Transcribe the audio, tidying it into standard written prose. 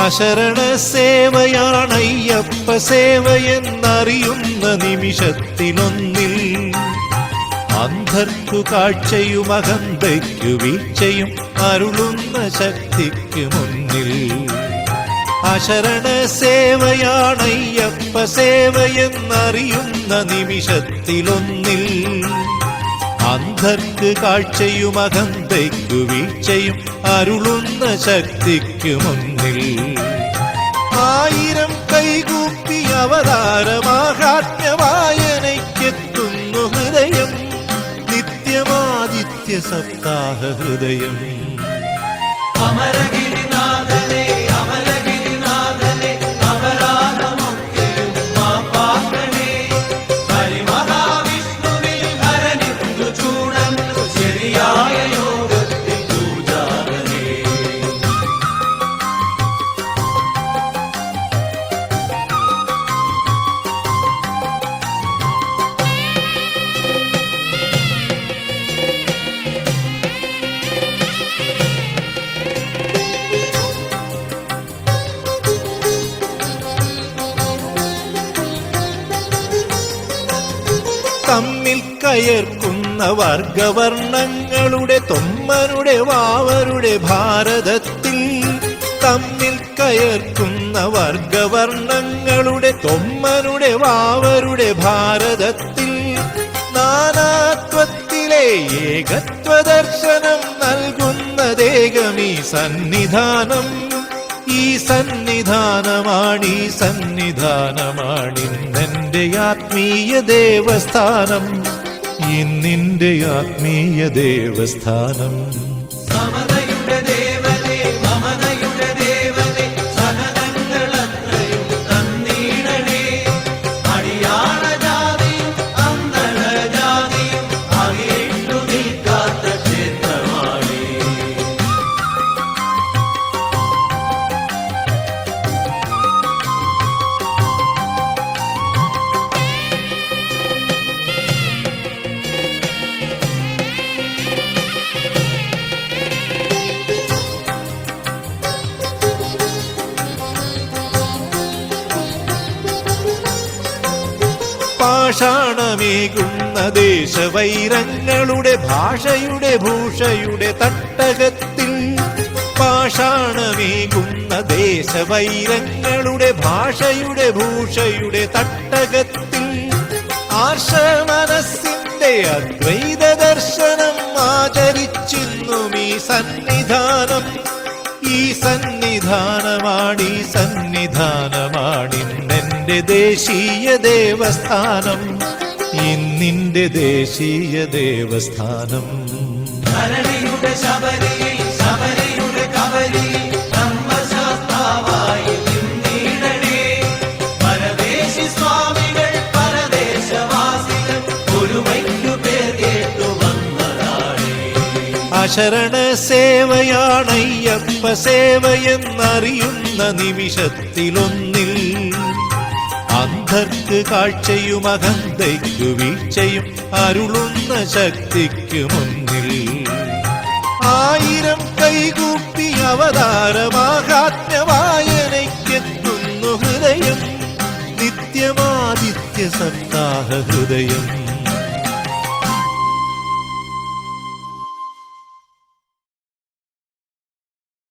അശരണ സേവയാണയ്യപ്പ സേവയെന്നറിയുന്ന നിമിഷത്തിലൊന്നിൽ അന്ധർക്കു കാഴ്ചയും അകന്തയ്ക്കു വീഴ്ചയും അരുളുന്ന ശക്തിക്ക് മുന്നിൽ. അശരണ സേവയാണയ്യപ്പ സേവയെന്നറിയുന്ന നിമിഷത്തിലൊന്നിൽ അന്ധർക്ക് കാഴ്ചയും അകന്തയ്ക്കു വീഴ്ചയും അരുളുന്ന ശക്തിക്ക് മുന്നിൽ. ആയിരം കൈകൂപ്പി അവതാരമാഹാത്മ്യവായനയ്ക്കെത്തുന്നു ഹൃദയം, നിത്യമാദിത്യ സപ്താഹ ഹൃദയം. അമരഗിരിനാഥനെ അമരഗിരിനാഥനെ അപരാധമൊക്കെയും മാപ്പാക്കണേ. ഹരിമഹാവിഷ്ണുവിൽ ഹരനിന്നു ചൂടന്നു ശരിയായ യോഗത്തിൽ പൂജാകനേ. തമ്മിൽ കയർക്കുന്ന വർഗവർണ്ണങ്ങളുടെ തൊമ്മനുടെ വാവരുടെ ഭാരതത്തിൽ, തമ്മിൽ കയർക്കുന്ന വർഗവർണ്ണങ്ങളുടെ തൊമ്മനുടെ വാവരുടെ ഭാരതത്തിൽ നാനാത്വത്തിലെ ഏകത്വ ദർശനം നൽകുന്നതേകമീ സന്നിധാനം. ഈ സന്നിധാനമാണീ സന്നിധാനമാണിന്നെന്റെ ആത്മീയ ദേവസ്ഥാനം, ഇന്നിന്റെ ആത്മീയ ദേവസ്ഥാനം. സമതയുടെ ദേവനെ മമതയുടെ ദേവനെ സഹനങ്ങളത്രയും തന്നീടണേ. അടിയാള ജാതിയും അന്തണ ജാതിയും അകേണ്ടു നിൽക്കാത്ത ക്ഷേത്രമാണേ. പാഷാണമേകുന്ന ദേശവൈരങ്ങളുടെ ഭാഷയുടെ ഭൂഷയുടെ തട്ടകത്തിൽ, പാഷാണമേകുന്ന ദേശവൈരങ്ങളുടെ ഭാഷയുടെ ഭൂഷയുടെ തട്ടകത്തിൽ ആർഷമനസ്സിന്റെ അദ്വൈത ദർശനം ആചരിച്ചിന്നും ഈ സന്നിധാനം. ഈ സന്നിധാനമാണീ സന്നിധാനമാണിന്നെന്റെ ദേശീയ ദേവസ്ഥാനം, ഇന്നിന്റെ ദേശീയ ദേവസ്ഥാനം. ധരണിയുടെ ശബരിയിൽ ശബരിയുടെ കബരിയിൽ ബ്രഹ്മശാസ്താവായി നിന്നീടണേ. പരദേശി സ്വാമികൾ പരദേശവാസികൾ ഒരുവയ്ക്കു പേർ കേട്ടു വന്നതാണേ. അശരണ സേവയാണയ്യപ്പ സേവയെന്നറിയുന്ന നിമിഷത്തിലൊന്നിൽ അന്ധർക്ക് കാഴ്ചയും അകന്തയ്ക്കു വീഴ്ചയും അരുളുന്ന ശക്തിക്ക് മുന്നിൽ. ആയിരം കൈകൂപ്പി അവതാരമാഹാത്മ്യവായനയ്ക്കെത്തുന്നു ഹൃദയം, നിത്യമാദിത്യ സപ്താഹ ഹൃദയം.